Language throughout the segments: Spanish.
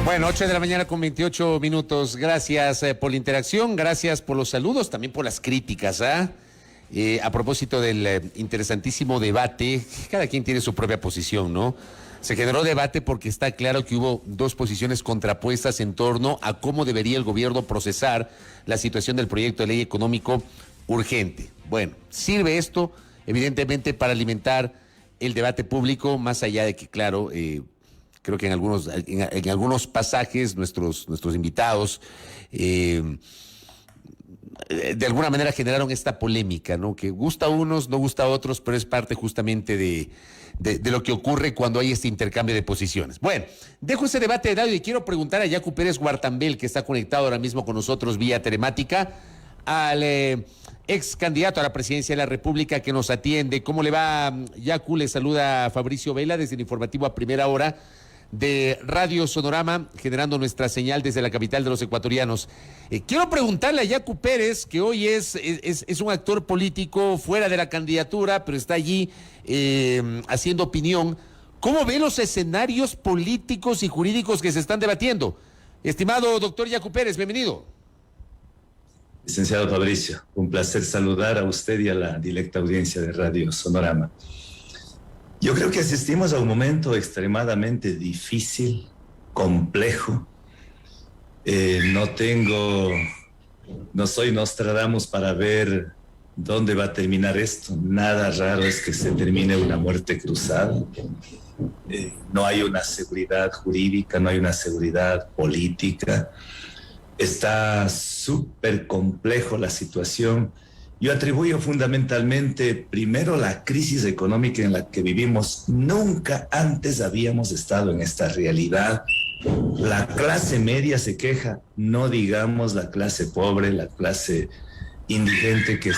Bueno, 8 de la mañana con 28 minutos. Gracias por la interacción, gracias por los saludos, también por las críticas. A propósito del interesantísimo debate, cada quien tiene su propia posición, ¿no? Se generó debate porque está claro que hubo dos posiciones contrapuestas en torno a cómo debería el gobierno procesar la situación del proyecto de ley económico urgente. Bueno, sirve esto evidentemente para alimentar el debate público, más allá de que, claro, creo que en algunos pasajes nuestros invitados de alguna manera generaron esta polémica, ¿no? Que gusta a unos, no gusta a otros, pero es parte justamente de lo que ocurre cuando hay este intercambio de posiciones. Bueno, dejo ese debate de audio y quiero preguntar a Yacu Pérez Guartambel, que está conectado ahora mismo con nosotros vía telemática, al ex candidato a la presidencia de la República que nos atiende. ¿Cómo le va, Yacu? Le saluda Fabricio Vela desde el informativo a primera hora de Radio Sonorama, generando nuestra señal desde la capital de los ecuatorianos. Quiero preguntarle a Yacu Pérez, que hoy es un actor político fuera de la candidatura, pero está allí haciendo opinión. ¿Cómo ve los escenarios políticos y jurídicos que se están debatiendo? Estimado doctor Yacu Pérez, bienvenido. Licenciado Fabricio, un placer saludar a usted y a la directa audiencia de Radio Sonorama. Yo creo que asistimos a un momento extremadamente difícil, complejo. No soy Nostradamus para ver dónde va a terminar esto. Nada raro es que se termine una muerte cruzada. No hay una seguridad jurídica, no hay una seguridad política. Está súper complejo la situación. Yo atribuyo fundamentalmente, primero, la crisis económica en la que vivimos. Nunca antes habíamos estado en esta realidad. La clase media se queja, no digamos la clase pobre, la clase indigente que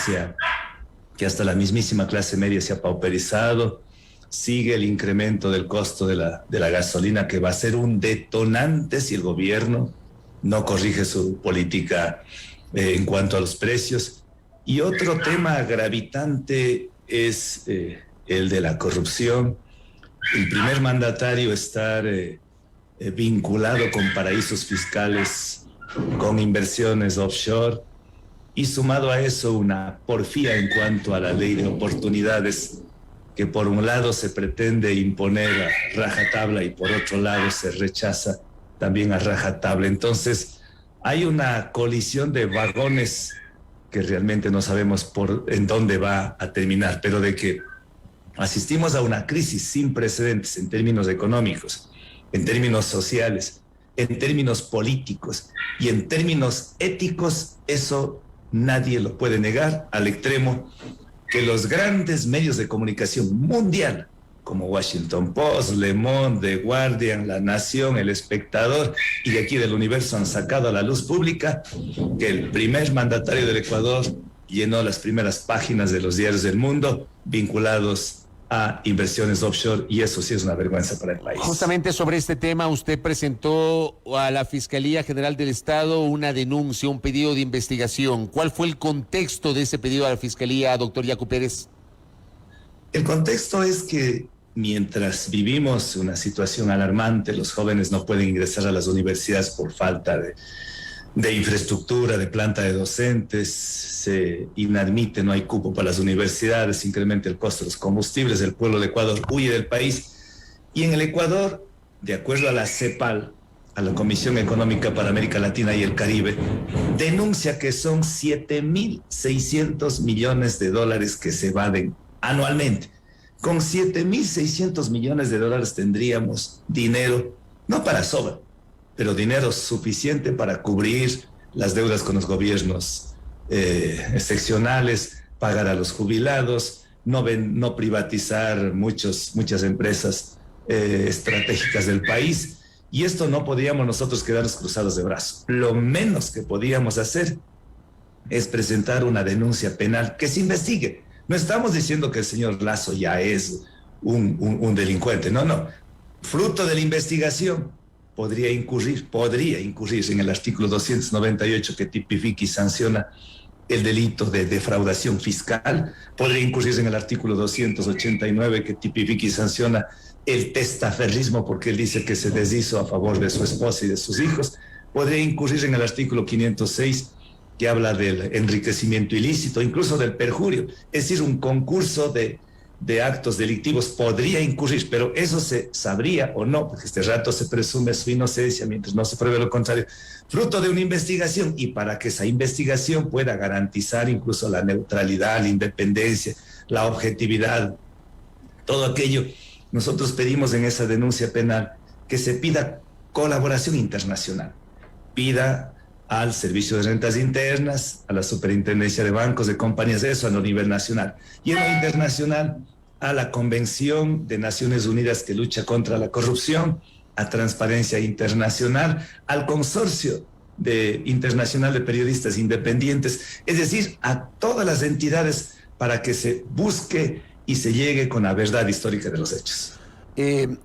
hasta la mismísima clase media se ha pauperizado. Sigue el incremento del costo de la gasolina, que va a ser un detonante si el gobierno no corrige su política en cuanto a los precios. Y otro tema gravitante es el de la corrupción. El primer mandatario estar vinculado con paraísos fiscales, con inversiones offshore, y sumado a eso una porfía en cuanto a la ley de oportunidades, que por un lado se pretende imponer a rajatabla y por otro lado se rechaza también a rajatabla. Entonces hay una colisión de vagones que realmente no sabemos en dónde va a terminar, pero de que asistimos a una crisis sin precedentes en términos económicos, en términos sociales, en términos políticos y en términos éticos, eso nadie lo puede negar, al extremo que los grandes medios de comunicación mundial, como Washington Post, Le Monde, The Guardian, La Nación, El Espectador y de aquí del Universo, han sacado a la luz pública que el primer mandatario del Ecuador llenó las primeras páginas de los diarios del mundo vinculados a inversiones offshore, y eso sí es una vergüenza para el país. Justamente sobre este tema, usted presentó a la Fiscalía General del Estado una denuncia, un pedido de investigación. ¿Cuál fue el contexto de ese pedido a la Fiscalía, doctor Yacu Pérez? El contexto es que mientras vivimos una situación alarmante, los jóvenes no pueden ingresar a las universidades por falta de infraestructura, de planta de docentes, se inadmite, no hay cupo para las universidades, se incrementa el costo de los combustibles, el pueblo de Ecuador huye del país. Y en el Ecuador, de acuerdo a la CEPAL, a la Comisión Económica para América Latina y el Caribe, denuncia que son 7.600 millones de dólares que se evaden anualmente. Con 7.600 millones de dólares tendríamos dinero, no para sobra, pero dinero suficiente para cubrir las deudas con los gobiernos excepcionales, pagar a los jubilados, no privatizar muchas empresas estratégicas del país. Y esto no podíamos nosotros quedarnos cruzados de brazos. Lo menos que podíamos hacer es presentar una denuncia penal que se investigue. No estamos diciendo que el señor Lasso ya es un delincuente, no. Fruto de la investigación podría incurrir en el artículo 298 que tipifica y sanciona el delito de defraudación fiscal, podría incurrir en el artículo 289 que tipifica y sanciona el testaferrismo porque él dice que se deshizo a favor de su esposa y de sus hijos, podría incurrir en el artículo 506 que habla del enriquecimiento ilícito, incluso del perjurio, es decir, un concurso de actos delictivos podría incurrir, pero eso se sabría o no, porque este rato se presume su inocencia mientras no se pruebe lo contrario, fruto de una investigación, y para que esa investigación pueda garantizar incluso la neutralidad, la independencia, la objetividad, todo aquello, nosotros pedimos en esa denuncia penal que se pida colaboración internacional, pida al Servicio de Rentas Internas, a la Superintendencia de Bancos, de Compañías, eso a nivel nacional. Y en lo internacional, a la Convención de Naciones Unidas que lucha contra la corrupción, a Transparencia Internacional, al Consorcio Internacional de Periodistas Independientes, es decir, a todas las entidades para que se busque y se llegue con la verdad histórica de los hechos. En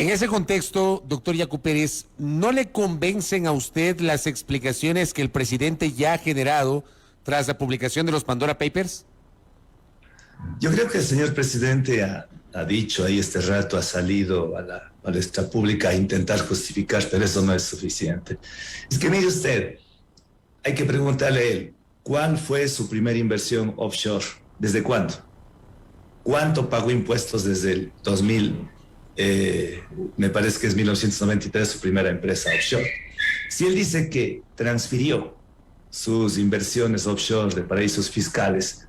ese contexto, doctor Yacu Pérez, ¿no le convencen a usted las explicaciones que el presidente ya ha generado tras la publicación de los Pandora Papers? Yo creo que el señor presidente ha dicho ahí este rato, ha salido a la palestra pública a intentar justificar, pero eso no es suficiente. Es que mire usted, hay que preguntarle a él, ¿cuál fue su primera inversión offshore? ¿Desde cuándo? ¿Cuánto pagó impuestos desde el 2000? Me parece que es 1993 su primera empresa offshore. Si él dice que transfirió sus inversiones offshore de paraísos fiscales,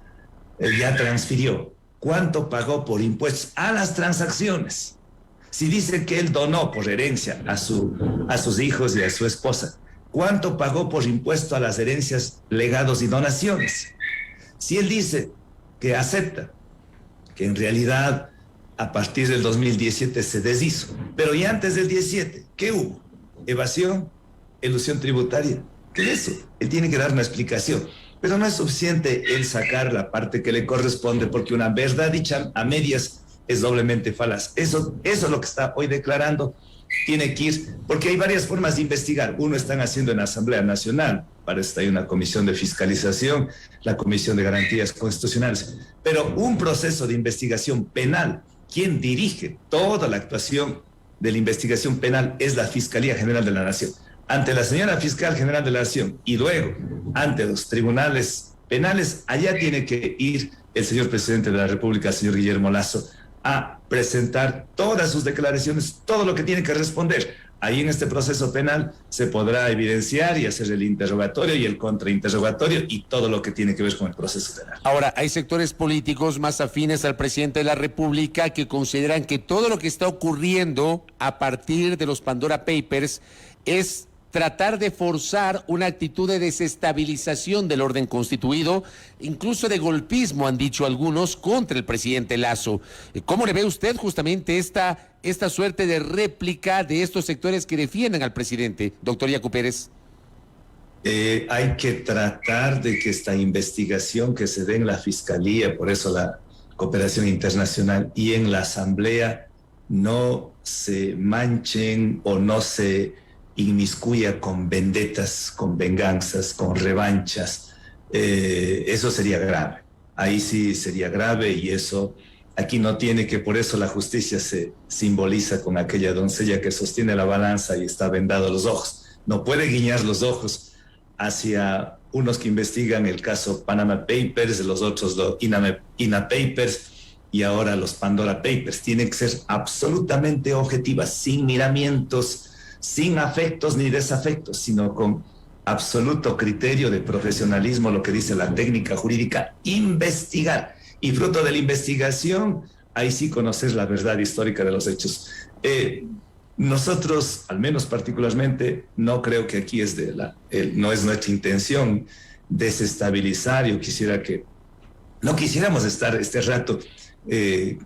él ya transfirió. ¿Cuánto pagó por impuestos a las transacciones? Si dice que él donó por herencia a sus hijos y a su esposa, ¿cuánto pagó por impuesto a las herencias, legados y donaciones? Si él dice que acepta que en realidad a partir del 2017 se deshizo, pero ya antes del 17, ¿qué hubo? Evasión, elusión tributaria. ¿Qué es eso? Él tiene que dar una explicación, pero no es suficiente él sacar la parte que le corresponde, porque una verdad dicha a medias es doblemente falaz. Eso es lo que está hoy declarando. Tiene que ir, porque hay varias formas de investigar. Uno están haciendo en la Asamblea Nacional, para eso hay una comisión de fiscalización, la Comisión de Garantías Constitucionales, pero un proceso de investigación penal, quien dirige toda la actuación de la investigación penal es la Fiscalía General de la Nación. Ante la señora Fiscal General de la Nación y luego ante los tribunales penales, allá tiene que ir el señor presidente de la República, el señor Guillermo Lasso, a presentar todas sus declaraciones, todo lo que tiene que responder. Ahí en este proceso penal se podrá evidenciar y hacer el interrogatorio y el contrainterrogatorio y todo lo que tiene que ver con el proceso penal. Ahora, hay sectores políticos más afines al presidente de la República que consideran que todo lo que está ocurriendo a partir de los Pandora Papers es tratar de forzar una actitud de desestabilización del orden constituido, incluso de golpismo, han dicho algunos, contra el presidente Lasso. ¿Cómo le ve usted justamente esta suerte de réplica de estos sectores que defienden al presidente, doctor Yacu Pérez? Hay que tratar de que esta investigación que se dé en la Fiscalía, por eso la cooperación internacional, y en la Asamblea no se manchen o no se inmiscuya con vendetas, con venganzas, con revanchas. Eso sería grave. Ahí sí sería grave, y eso aquí no tiene que, por eso la justicia se simboliza con aquella doncella que sostiene la balanza y está vendado los ojos. No puede guiñar los ojos hacia unos que investigan el caso Panama Papers, los otros los INA Papers y ahora los Pandora Papers. Tiene que ser absolutamente objetiva, sin miramientos, sin afectos ni desafectos, sino con absoluto criterio de profesionalismo, lo que dice la técnica jurídica, investigar. Y fruto de la investigación, ahí sí conocer la verdad histórica de los hechos. Nosotros, al menos particularmente, no creo que aquí no es nuestra intención desestabilizar. Yo quisiera que no quisiéramos estar este rato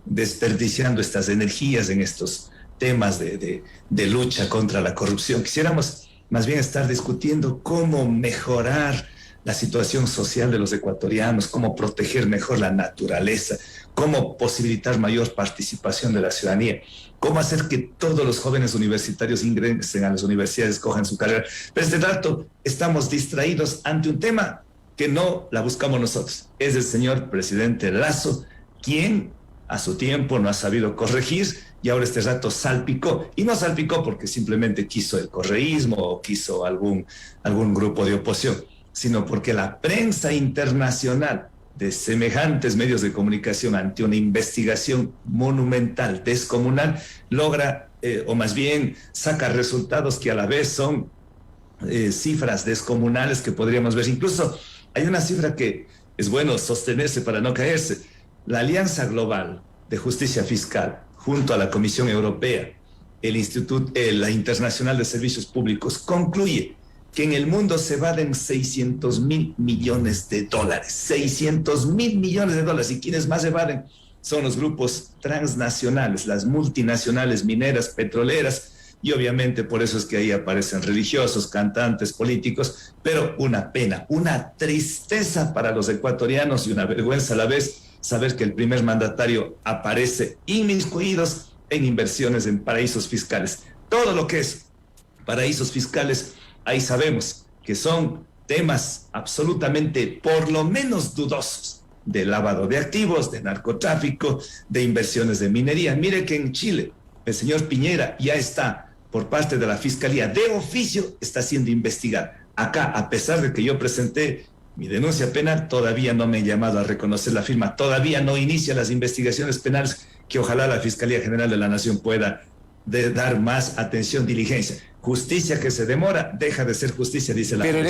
desperdiciando estas energías en estos temas de lucha contra la corrupción. Quisiéramos más bien estar discutiendo cómo mejorar la situación social de los ecuatorianos, cómo proteger mejor la naturaleza, cómo posibilitar mayor participación de la ciudadanía, cómo hacer que todos los jóvenes universitarios ingresen a las universidades, cojan su carrera. Pero este rato estamos distraídos ante un tema que no la buscamos nosotros. Es el señor presidente Lasso quien a su tiempo no ha sabido corregir y ahora este rato salpicó. Y no salpicó porque simplemente quiso el correísmo o quiso algún grupo de oposición, sino porque la prensa internacional de semejantes medios de comunicación ante una investigación monumental, descomunal, logra, o más bien saca resultados que a la vez son cifras descomunales que podríamos ver. Incluso hay una cifra que es bueno sostenerse para no caerse. La Alianza Global de Justicia Fiscal, junto a la Comisión Europea, la Internacional de Servicios Públicos, concluye que en el mundo se evaden 600.000 millones de dólares. 600.000 millones de dólares. Y quienes más evaden son los grupos transnacionales, las multinacionales mineras, petroleras, y obviamente por eso es que ahí aparecen religiosos, cantantes, políticos, pero una pena, una tristeza para los ecuatorianos y una vergüenza a la vez saber que el primer mandatario aparece inmiscuidos en inversiones en paraísos fiscales. Todo lo que es paraísos fiscales, ahí sabemos que son temas absolutamente, por lo menos dudosos, de lavado de activos, de narcotráfico, de inversiones de minería. Mire que en Chile el señor Piñera ya está, por parte de la Fiscalía de oficio, está siendo investigado. Acá, a pesar de que yo presenté mi denuncia penal, todavía no me han llamado a reconocer la firma, todavía no inicia las investigaciones penales, que ojalá la Fiscalía General de la Nación pueda dar más atención, diligencia. Justicia que se demora, deja de ser justicia, dice la. Pero el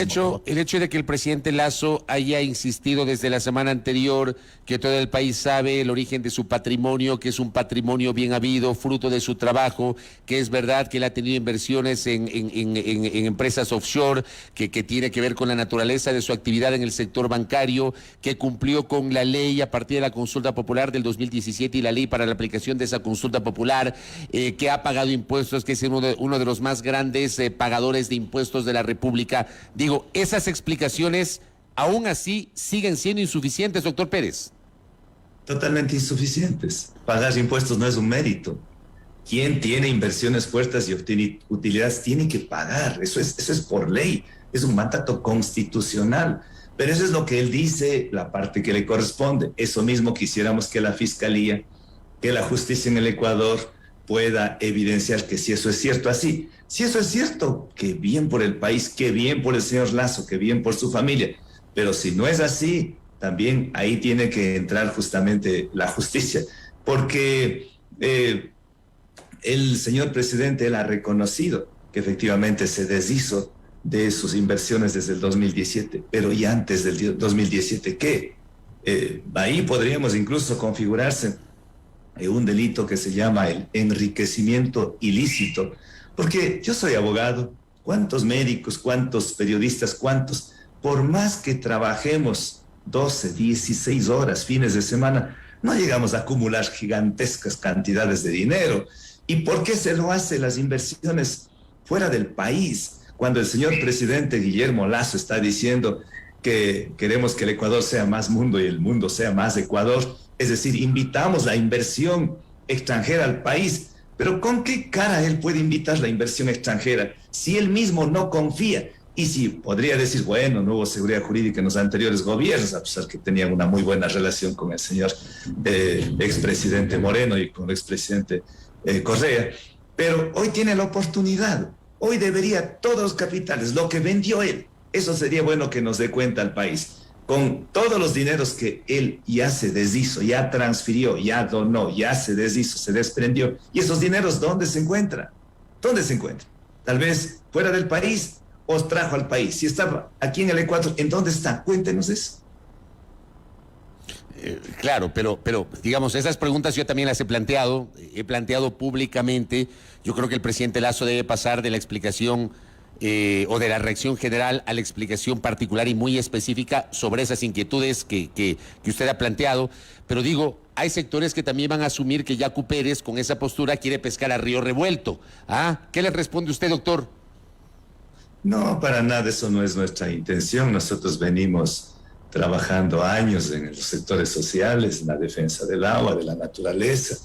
hecho de que el presidente Lasso haya insistido desde la semana anterior que todo el país sabe el origen de su patrimonio, que es un patrimonio bien habido, fruto de su trabajo, que es verdad que él ha tenido inversiones en empresas offshore, que tiene que ver con la naturaleza de su actividad en el sector bancario, que cumplió con la ley a partir de la consulta popular del 2017 y la ley para la aplicación de esa consulta popular, que ha pagado impuestos, que es uno de los más grandes pagadores de impuestos de la República. Digo, esas explicaciones aún así siguen siendo insuficientes, doctor Pérez. Totalmente insuficientes. Pagar impuestos no es un mérito. Quien tiene inversiones fuertes y obtiene utilidades tiene que pagar. Eso es por ley. Es un mandato constitucional. Pero eso es lo que él dice, la parte que le corresponde. Eso mismo quisiéramos que la Fiscalía, que la justicia en el Ecuador pueda evidenciar que si eso es cierto así. Si eso es cierto, qué bien por el país, qué bien por el señor Lasso, qué bien por su familia. Pero si no es así, también ahí tiene que entrar justamente la justicia. Porque el señor presidente, él ha reconocido que efectivamente se deshizo de sus inversiones desde el 2017, pero y antes del 2017, ¿qué? Ahí podríamos incluso configurarse un delito que se llama el enriquecimiento ilícito, porque yo soy abogado, ¿cuántos médicos, cuántos periodistas, cuántos, por más que trabajemos 12, 16 horas, fines de semana, no llegamos a acumular gigantescas cantidades de dinero? ¿Y por qué se lo hace las inversiones fuera del país? Cuando el señor presidente Guillermo Lasso está diciendo que queremos que el Ecuador sea más mundo y el mundo sea más Ecuador, es decir, invitamos la inversión extranjera al país, pero ¿con qué cara él puede invitar la inversión extranjera si él mismo no confía? Y si podría decir, bueno, no hubo seguridad jurídica en los anteriores gobiernos, a pesar que tenían una muy buena relación con el señor expresidente Moreno y con el expresidente Correa, pero hoy tiene la oportunidad, hoy debería todos los capitales, lo que vendió él, eso sería bueno que nos dé cuenta al país. Con todos los dineros que él ya se deshizo, ya transfirió, ya donó, ya se deshizo, se desprendió. ¿Y esos dineros dónde se encuentran? ¿Dónde se encuentran? Tal vez fuera del país o trajo al país. Si estaba aquí en el Ecuador, ¿en dónde está? Cuéntenos eso. Claro, pero digamos, esas preguntas yo también las he planteado públicamente. Yo creo que el presidente Lasso debe pasar de la explicación o de la reacción general a la explicación particular y muy específica sobre esas inquietudes que usted ha planteado. Pero digo, hay sectores que también van a asumir que Yacu Pérez con esa postura quiere pescar a río revuelto. ¿Qué le responde usted, doctor? No, para nada, eso no es nuestra intención. Nosotros venimos trabajando años en los sectores sociales, en la defensa del agua, de la naturaleza,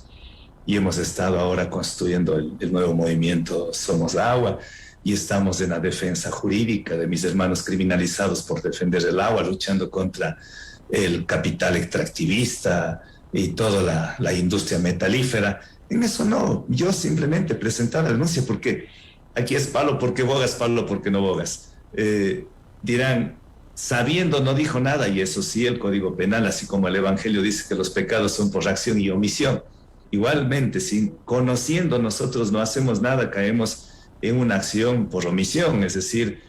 y hemos estado ahora construyendo el nuevo movimiento Somos Agua. y estamos en la defensa jurídica de mis hermanos criminalizados por defender el agua, luchando contra el capital extractivista y toda la industria metalífera. En eso no, yo simplemente presentar la denuncia porque aquí es palo porque bogas, palo porque no bogas. Dirán, sabiendo no dijo nada, y eso sí, el Código Penal, así como el Evangelio dice que los pecados son por acción y omisión, igualmente, sin conociendo nosotros no hacemos nada, caemos en una acción por omisión, es decir,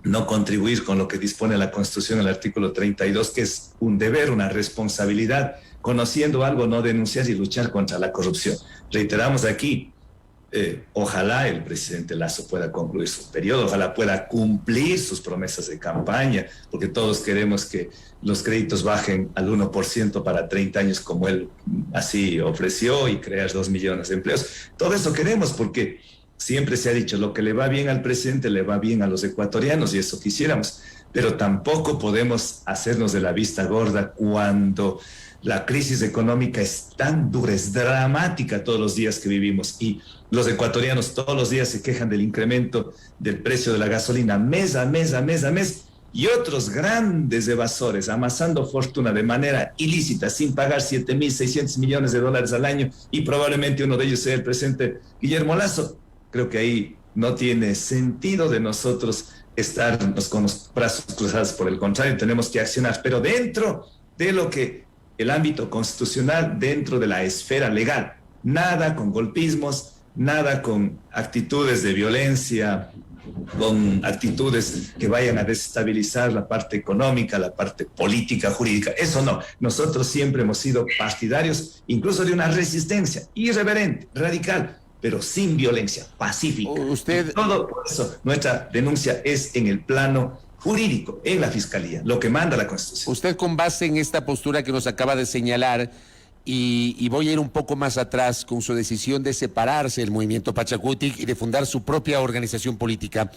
no contribuir con lo que dispone la Constitución, el artículo 32, que es un deber, una responsabilidad, conociendo algo, no denunciar y luchar contra la corrupción. Reiteramos aquí, ojalá el presidente Lasso pueda concluir su periodo, ojalá pueda cumplir sus promesas de campaña, porque todos queremos que los créditos bajen al 1% para 30 años, como él así ofreció, y crear 2 millones de empleos. Todo eso queremos porque siempre se ha dicho, lo que le va bien al presidente le va bien a los ecuatorianos, y eso quisiéramos, pero tampoco podemos hacernos de la vista gorda cuando la crisis económica es tan dura, es dramática todos los días que vivimos, y los ecuatorianos todos los días se quejan del incremento del precio de la gasolina mes a mes, y otros grandes evasores amasando fortuna de manera ilícita, sin pagar 7.600 millones de dólares al año, y probablemente uno de ellos sea el presidente Guillermo Lasso. Creo que ahí no tiene sentido de nosotros estarnos con los brazos cruzados. Por el contrario, tenemos que accionar, pero dentro de lo que el ámbito constitucional, dentro de la esfera legal. Nada con golpismos, nada con actitudes de violencia, con actitudes que vayan a desestabilizar la parte económica, la parte política, jurídica. Eso no. Nosotros siempre hemos sido partidarios, incluso de una resistencia irreverente, radical, pero sin violencia, pacífica. Usted... Todo por eso nuestra denuncia es en el plano jurídico, en la Fiscalía, lo que manda la Constitución. Usted, con base en esta postura que nos acaba de señalar, y voy a ir un poco más atrás con su decisión de separarse del movimiento Pachacutic y de fundar su propia organización política,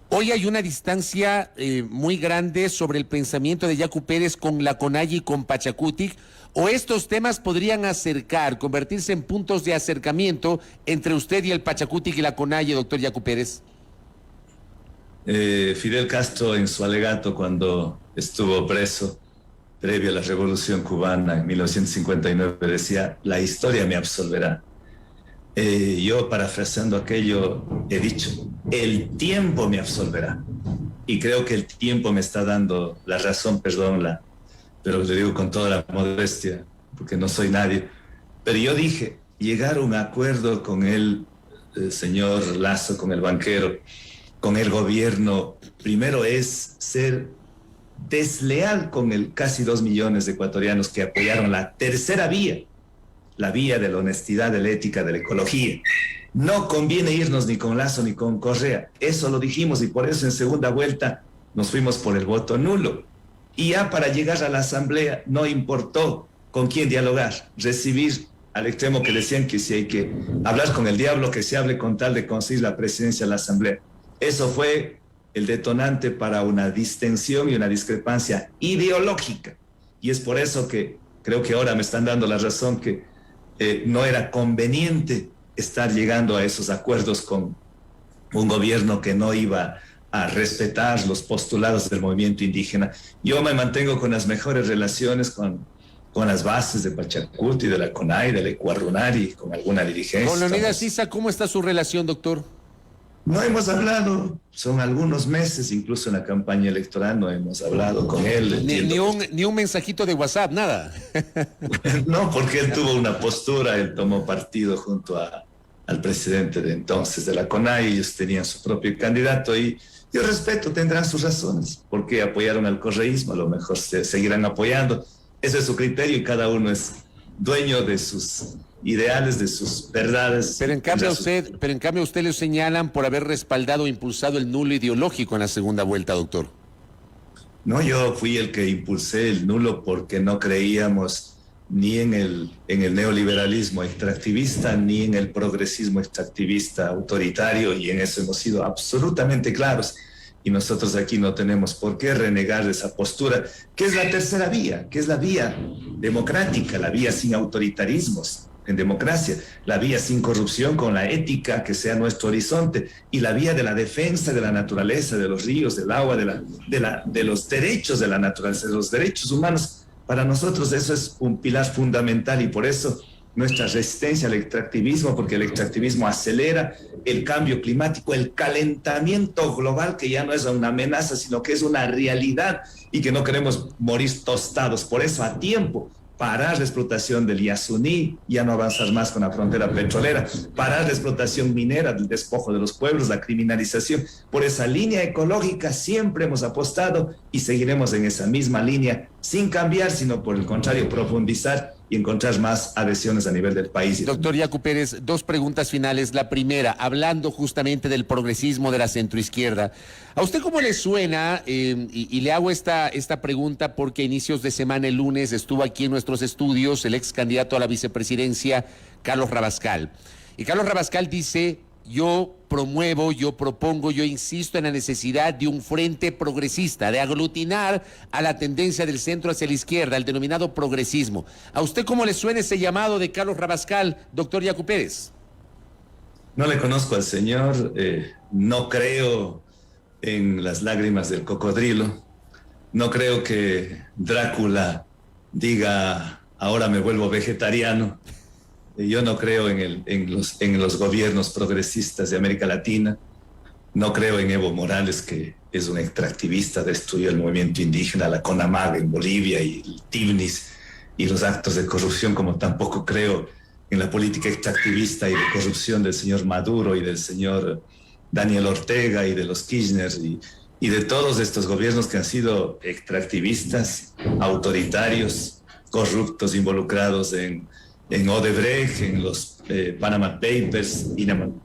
hoy hay una distancia muy grande sobre el pensamiento de Yacu Pérez con la CONAIE y con Pachacutic, o estos temas podrían acercar, convertirse en puntos de acercamiento entre usted y el Pachacutic y la CONAIE, doctor Yacu Pérez. Fidel Castro, en su alegato cuando estuvo preso previo a la Revolución Cubana en 1959, decía: la historia me absolverá. Yo, parafraseando aquello, he dicho: el tiempo me absolverá. Y creo que el tiempo me está dando la razón, perdónla, pero lo digo con toda la modestia, porque no soy nadie. Pero yo dije, llegar a un acuerdo con el señor Lasso, con el banquero, con el gobierno, primero es ser desleal con el casi 2 millones de ecuatorianos que apoyaron la tercera vía, la vía de la honestidad, de la ética, de la ecología. No conviene irnos ni con Lasso ni con Correa, eso lo dijimos, y por eso en segunda vuelta nos fuimos por el voto nulo. Y ya para llegar a la asamblea no importó con quién dialogar, recibir al extremo que decían que si hay que hablar con el diablo, que se hable con tal de conseguir la presidencia de la asamblea. Eso fue el detonante para una distensión y una discrepancia ideológica. Y es por eso que creo que ahora me están dando la razón que no era conveniente estar llegando a esos acuerdos con un gobierno que no iba a respetar los postulados del movimiento indígena. Yo me mantengo con las mejores relaciones con las bases de Pachacuti, de la CONAIE, de la Ecuarunari, con alguna dirigencia. Con Leonidas Issa, ¿cómo está su relación, doctor? No hemos hablado, son algunos meses, incluso en la campaña electoral no hemos hablado con él. Ni un mensajito de WhatsApp, nada. No, porque él tuvo una postura, él tomó partido junto al presidente de entonces de la CONAIE, ellos tenían su propio candidato, y yo respeto, tendrán sus razones, porque apoyaron al correísmo, a lo mejor se seguirán apoyando, ese es su criterio y cada uno es dueño de sus ideales, de sus verdades. Pero en cambio a usted le señalan por haber respaldado e impulsado el nulo ideológico en la segunda vuelta, doctor. No, yo fui el que impulsé el nulo porque no creíamos ni en el neoliberalismo extractivista, ni en el progresismo extractivista autoritario, y en eso hemos sido absolutamente claros. Y nosotros aquí no tenemos por qué renegar esa postura, que es la tercera vía, que es la vía democrática, la vía sin autoritarismos, en democracia, la vía sin corrupción con la ética que sea nuestro horizonte y la vía de la defensa de la naturaleza, de los ríos, del agua, de los derechos de la naturaleza, de los derechos humanos. Para nosotros eso es un pilar fundamental y por eso nuestra resistencia al extractivismo, porque el extractivismo acelera el cambio climático, el calentamiento global, que ya no es una amenaza, sino que es una realidad y que no queremos morir tostados. Por eso, a tiempo, parar la explotación del Yasuní, ya no avanzar más con la frontera petrolera, parar la explotación minera, el despojo de los pueblos, la criminalización. Por esa línea ecológica siempre hemos apostado y seguiremos en esa misma línea, sin cambiar, sino por el contrario, profundizar y encontrar más adhesiones a nivel del país. Doctor Yacu Pérez, dos preguntas finales. La primera, hablando justamente del progresismo de la centroizquierda, ¿a usted cómo le suena? Y le hago esta pregunta porque a inicios de semana, el lunes, estuvo aquí en nuestros estudios el ex candidato a la vicepresidencia, Carlos Rabascal. Y Carlos Rabascal dice: yo promuevo, yo propongo, yo insisto en la necesidad de un frente progresista, de aglutinar a la tendencia del centro hacia la izquierda, el denominado progresismo. ¿A usted cómo le suena ese llamado de Carlos Rabascal, doctor Yacu Pérez? No le conozco al señor, no creo en las lágrimas del cocodrilo, no creo que Drácula diga: ahora me vuelvo vegetariano. Yo no creo en los gobiernos progresistas de América Latina. No creo en Evo Morales, que es un extractivista, destruyó el movimiento indígena, la CONAMAG en Bolivia y el TIBNIS y los actos de corrupción, como tampoco creo en la política extractivista y de corrupción del señor Maduro y del señor Daniel Ortega y de los Kirchner y de todos estos gobiernos que han sido extractivistas, autoritarios, corruptos, involucrados en Odebrecht, en los Panama Papers,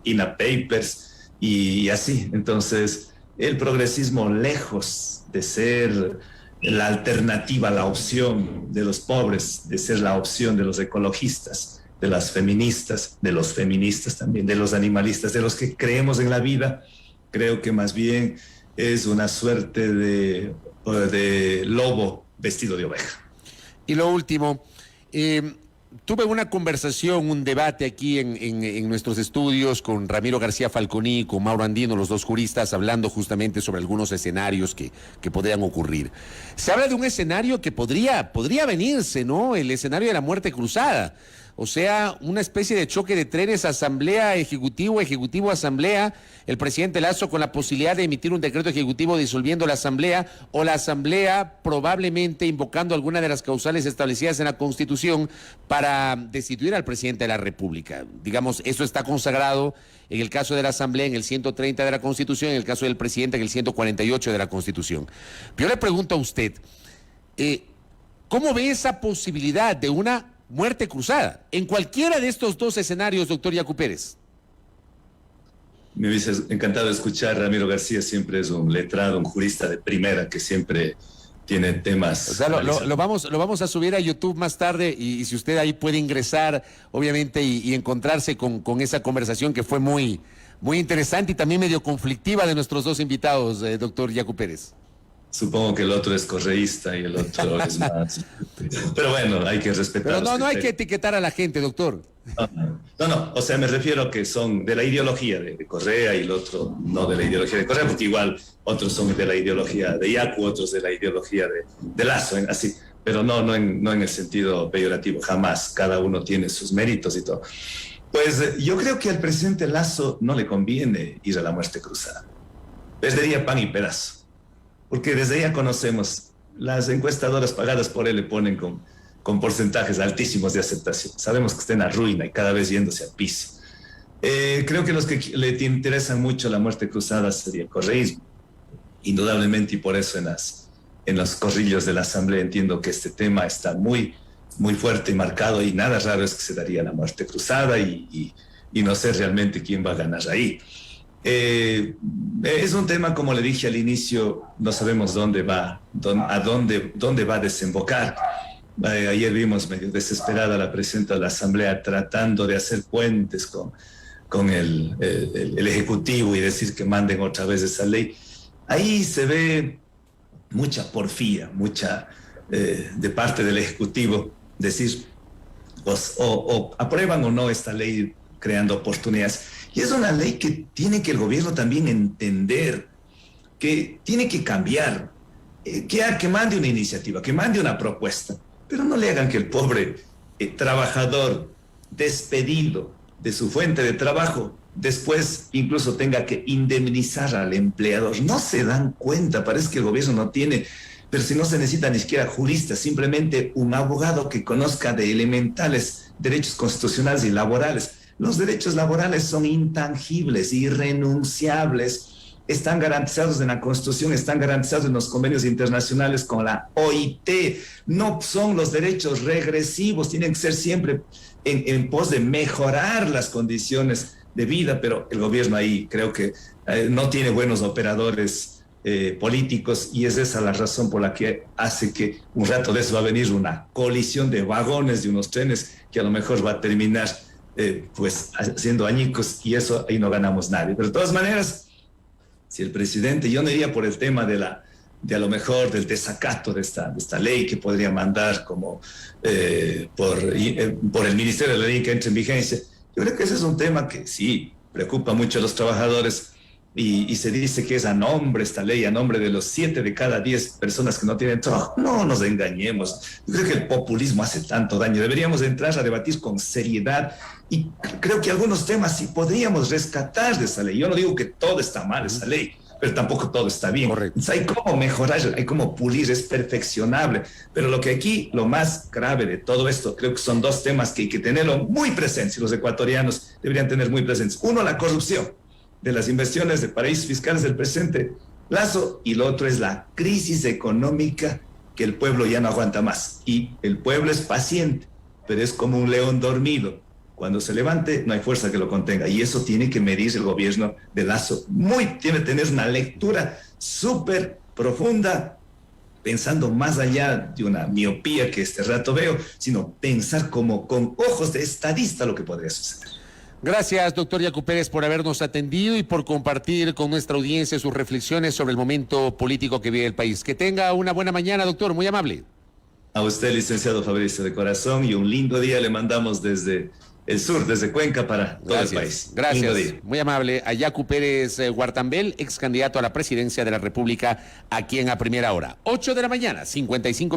INA Papers y así. Entonces, el progresismo, lejos de ser la alternativa, la opción de los pobres, de ser la opción de los ecologistas, de las feministas, de los feministas también, de los animalistas, de los que creemos en la vida, creo que más bien es una suerte de lobo vestido de oveja. Y lo último, tuve una conversación, un debate aquí en nuestros estudios con Ramiro García Falconi y con Mauro Andino, los dos juristas, hablando justamente sobre algunos escenarios que podrían ocurrir. Se habla de un escenario que podría venirse, ¿no? El escenario de la muerte cruzada. O sea, una especie de choque de trenes, asamblea, ejecutivo, asamblea, el presidente Lasso con la posibilidad de emitir un decreto ejecutivo disolviendo la asamblea, o la asamblea probablemente invocando alguna de las causales establecidas en la Constitución para destituir al presidente de la República. Digamos, eso está consagrado en el caso de la asamblea en el 130 de la Constitución, en el caso del presidente en el 148 de la Constitución. Yo le pregunto a usted, ¿cómo ve esa posibilidad de una muerte cruzada en cualquiera de estos dos escenarios, doctor Yacu Pérez? Me hubiese encantado escuchar. Ramiro García siempre es un letrado, un jurista de primera que siempre tiene temas. O sea, lo vamos a subir a YouTube más tarde y si usted ahí puede ingresar, obviamente, y encontrarse con esa conversación que fue muy, muy interesante y también medio conflictiva de nuestros dos invitados, doctor Yacu Pérez. Supongo que el otro es correísta y el otro es más. Pero bueno, hay que respetar. Pero no hay que etiquetar a la gente, doctor. No, o sea, me refiero a que son de la ideología de Correa y el otro no de la ideología de Correa, porque igual otros son de la ideología de Yacu, otros de la ideología de Lasso, así. Pero no en el sentido peyorativo, jamás. Cada uno tiene sus méritos y todo. Pues yo creo que al presidente Lasso no le conviene ir a la muerte cruzada. Perdería pan y pedazo. Porque desde ya conocemos, las encuestadoras pagadas por él le ponen con porcentajes altísimos de aceptación. Sabemos que está en la ruina y cada vez yéndose al piso. Creo que los que le interesan mucho la muerte cruzada sería el correísmo, indudablemente, y por eso en los corrillos de la Asamblea entiendo que este tema está muy, muy fuerte y marcado y nada raro es que se daría la muerte cruzada y no sé realmente quién va a ganar ahí. Es un tema, como le dije al inicio, no sabemos dónde va a desembocar. Ayer vimos medio desesperada la presidenta de la Asamblea tratando de hacer puentes con el Ejecutivo y decir que manden otra vez esa ley. Ahí se ve mucha porfía, de parte del Ejecutivo, decir: o aprueban o no esta ley creando oportunidades. Y es una ley que tiene que el gobierno también entender, que tiene que cambiar, que mande una iniciativa, que mande una propuesta, pero no le hagan que el pobre trabajador despedido de su fuente de trabajo después incluso tenga que indemnizar al empleador. No se dan cuenta, parece que el gobierno no tiene, pero si no se necesita ni siquiera juristas, simplemente un abogado que conozca de elementales derechos constitucionales y laborales. Los derechos laborales son intangibles, irrenunciables, están garantizados en la Constitución, están garantizados en los convenios internacionales con la OIT. No son los derechos regresivos, tienen que ser siempre en pos de mejorar las condiciones de vida, pero el gobierno ahí creo que no tiene buenos operadores políticos, y es esa la razón por la que hace que un rato de eso va a venir una colisión de vagones de unos trenes que a lo mejor va a terminar pues haciendo añicos, y eso ahí no ganamos nadie. Pero de todas maneras, si el presidente, yo no iría por el tema de a lo mejor del desacato de esta ley que podría mandar como por el Ministerio de la Ley que entra en vigencia. Yo creo que ese es un tema que sí preocupa mucho a los trabajadores, y se dice que es a nombre, esta ley, a nombre de los 7 de cada 10 personas que no tienen trabajo. No nos engañemos. Yo creo que el populismo hace tanto daño. Deberíamos entrar a debatir con seriedad, y creo que algunos temas sí podríamos rescatar de esa ley. Yo no digo que todo está mal esa ley, pero tampoco todo está bien. Correcto. Hay cómo mejorar, hay cómo pulir, es perfeccionable. Pero lo que aquí, lo más grave de todo esto, creo que son dos temas que hay que tenerlo muy presentes, y los ecuatorianos deberían tener muy presentes. Uno, la corrupción de las inversiones de paraísos fiscales del presidente Lasso, y lo otro es la crisis económica, que el pueblo ya no aguanta más. Y el pueblo es paciente, pero es como un león dormido. Cuando se levante, no hay fuerza que lo contenga. Y eso tiene que medir el gobierno de Lasso. Tiene que tener una lectura súper profunda, pensando más allá de una miopía que este rato veo, sino pensar como con ojos de estadista lo que podría suceder. Gracias, doctor Yacu Pérez, por habernos atendido y por compartir con nuestra audiencia sus reflexiones sobre el momento político que vive el país. Que tenga una buena mañana, doctor, muy amable. A usted, licenciado Fabricio, de corazón, y un lindo día le mandamos desde el sur, desde Cuenca, para todo el país. Gracias, muy amable. A Yacu Pérez Guartambel, ex candidato a la presidencia de la República, aquí en A Primera Hora. 8 de la mañana, 55 minutos.